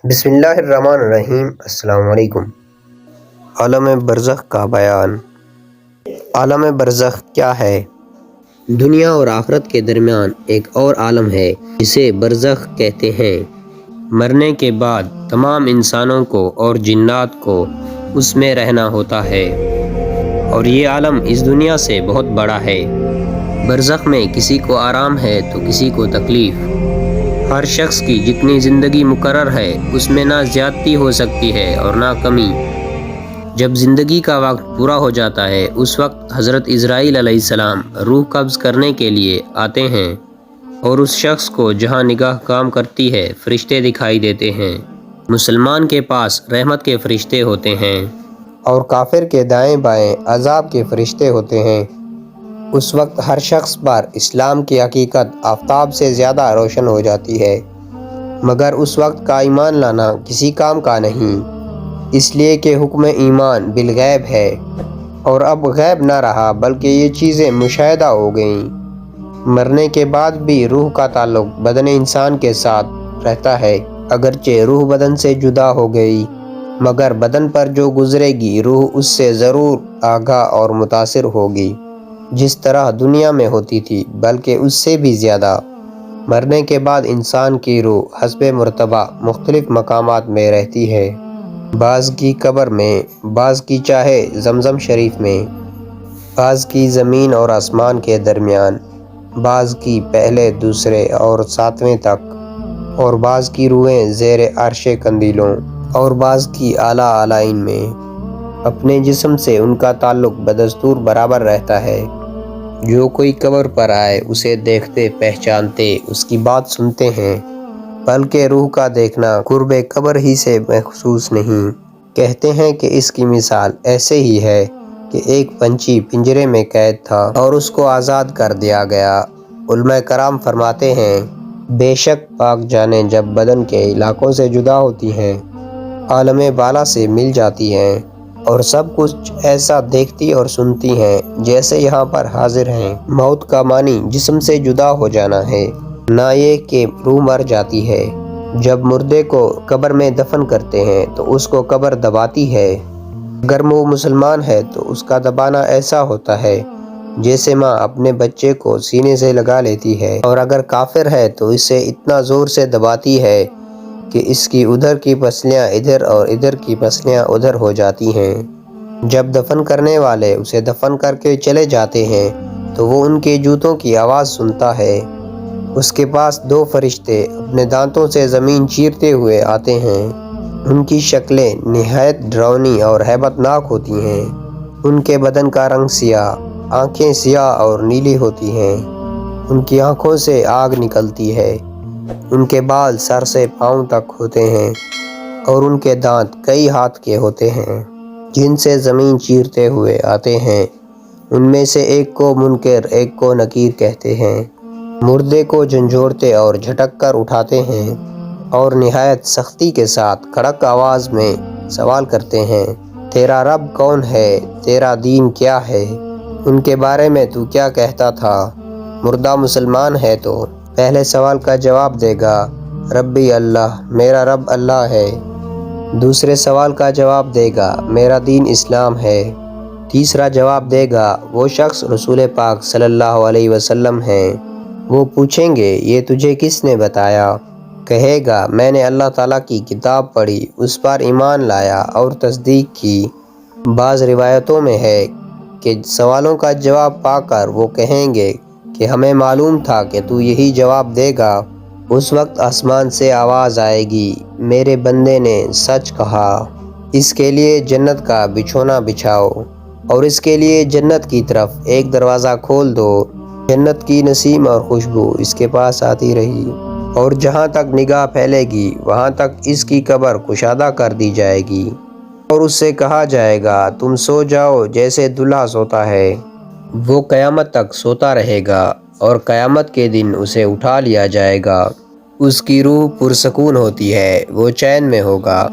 بسم اللہ الرحمن الرحیم۔ السلام علیکم۔ عالم برزخ کا بیان۔ عالم برزخ کیا ہے؟ دنیا اور آخرت کے درمیان ایک اور عالم ہے جسے برزخ کہتے ہیں۔ مرنے کے بعد تمام انسانوں کو اور جنات کو اس میں رہنا ہوتا ہے، اور یہ عالم اس دنیا سے بہت بڑا ہے۔ برزخ میں کسی کو آرام ہے تو کسی کو تکلیف۔ ہر شخص کی جتنی زندگی مقرر ہے اس میں نہ زیادتی ہو سکتی ہے اور نہ کمی۔ جب زندگی کا وقت پورا ہو جاتا ہے اس وقت حضرت عزرائیل علیہ السلام روح قبض کرنے کے لیے آتے ہیں، اور اس شخص کو جہاں نگاہ کام کرتی ہے فرشتے دکھائی دیتے ہیں۔ مسلمان کے پاس رحمت کے فرشتے ہوتے ہیں اور کافر کے دائیں بائیں عذاب کے فرشتے ہوتے ہیں۔ اس وقت ہر شخص پر اسلام کی حقیقت آفتاب سے زیادہ روشن ہو جاتی ہے، مگر اس وقت کا ایمان لانا کسی کام کا نہیں، اس لیے کہ حکم ایمان بالغیب ہے، اور اب غیب نہ رہا بلکہ یہ چیزیں مشاہدہ ہو گئیں۔ مرنے کے بعد بھی روح کا تعلق بدن انسان کے ساتھ رہتا ہے، اگرچہ روح بدن سے جدا ہو گئی، مگر بدن پر جو گزرے گی روح اس سے ضرور آگاہ اور متاثر ہوگی، جس طرح دنیا میں ہوتی تھی بلکہ اس سے بھی زیادہ۔ مرنے کے بعد انسان کی روح حسب مرتبہ مختلف مقامات میں رہتی ہے، بعض کی قبر میں، بعض کی چاہے زمزم شریف میں، بعض کی زمین اور آسمان کے درمیان، بعض کی پہلے دوسرے اور ساتویں تک، اور بعض کی روحیں زیر عرش قندیلوں، اور بعض کی اعلیٰ علائین میں۔ اپنے جسم سے ان کا تعلق بدستور برابر رہتا ہے۔ جو کوئی قبر پر آئے اسے دیکھتے پہچانتے اس کی بات سنتے ہیں، بلکہ روح کا دیکھنا قرب قبر ہی سے محسوس نہیں۔ کہتے ہیں کہ اس کی مثال ایسے ہی ہے کہ ایک پنچھی پنجرے میں قید تھا اور اس کو آزاد کر دیا گیا۔ علماء کرام فرماتے ہیں، بے شک پاک جانیں جب بدن کے علاقوں سے جدا ہوتی ہیں، عالم بالا سے مل جاتی ہیں، اور سب کچھ ایسا دیکھتی اور سنتی ہیں جیسے یہاں پر حاضر ہیں۔ موت کا معنی جسم سے جدا ہو جانا ہے، نہ یہ کہ روح مر جاتی ہے۔ جب مردے کو قبر میں دفن کرتے ہیں تو اس کو قبر دباتی ہے۔ اگر وہ مسلمان ہے تو اس کا دبانا ایسا ہوتا ہے جیسے ماں اپنے بچے کو سینے سے لگا لیتی ہے، اور اگر کافر ہے تو اسے اتنا زور سے دباتی ہے کہ اس کی ادھر کی پسلیاں ادھر اور ادھر کی پسلیاں ادھر ہو جاتی ہیں۔ جب دفن کرنے والے اسے دفن کر کے چلے جاتے ہیں تو وہ ان کے جوتوں کی آواز سنتا ہے۔ اس کے پاس دو فرشتے اپنے دانتوں سے زمین چیرتے ہوئے آتے ہیں۔ ان کی شکلیں نہایت ڈراؤنی اور ہیبت ناک ہوتی ہیں۔ ان کے بدن کا رنگ سیاہ، آنکھیں سیاہ اور نیلی ہوتی ہیں۔ ان کی آنکھوں سے آگ نکلتی ہے۔ ان کے بال سر سے پاؤں تک ہوتے ہیں، اور ان کے دانت کئی ہاتھ کے ہوتے ہیں جن سے زمین چیرتے ہوئے آتے ہیں۔ ان میں سے ایک کو منکر ایک کو نکیر کہتے ہیں۔ مردے کو جھنجھوڑتے اور جھٹک کر اٹھاتے ہیں، اور نہایت سختی کے ساتھ کڑک آواز میں سوال کرتے ہیں، تیرا رب کون ہے؟ تیرا دین کیا ہے؟ ان کے بارے میں تو کیا کہتا تھا؟ مردہ مسلمان ہے تو پہلے سوال کا جواب دے گا، ربی اللہ، میرا رب اللہ ہے۔ دوسرے سوال کا جواب دے گا، میرا دین اسلام ہے۔ تیسرا جواب دے گا، وہ شخص رسول پاک صلی اللہ علیہ وسلم ہیں۔ وہ پوچھیں گے، یہ تجھے کس نے بتایا؟ کہے گا، میں نے اللہ تعالیٰ کی کتاب پڑھی، اس پر ایمان لایا اور تصدیق کی۔ بعض روایتوں میں ہے کہ سوالوں کا جواب پا کر وہ کہیں گے کہ ہمیں معلوم تھا کہ تو یہی جواب دے گا۔ اس وقت آسمان سے آواز آئے گی، میرے بندے نے سچ کہا، اس کے لیے جنت کا بچھونا بچھاؤ، اور اس کے لیے جنت کی طرف ایک دروازہ کھول دو۔ جنت کی نسیم اور خوشبو اس کے پاس آتی رہی، اور جہاں تک نگاہ پھیلے گی وہاں تک اس کی قبر کشادہ کر دی جائے گی، اور اس سے کہا جائے گا، تم سو جاؤ جیسے دلہا سوتا ہے۔ وہ قیامت تک سوتا رہے گا، اور قیامت کے دن اسے اٹھا لیا جائے گا۔ اس کی روح پرسکون ہوتی ہے، وہ چین میں ہوگا۔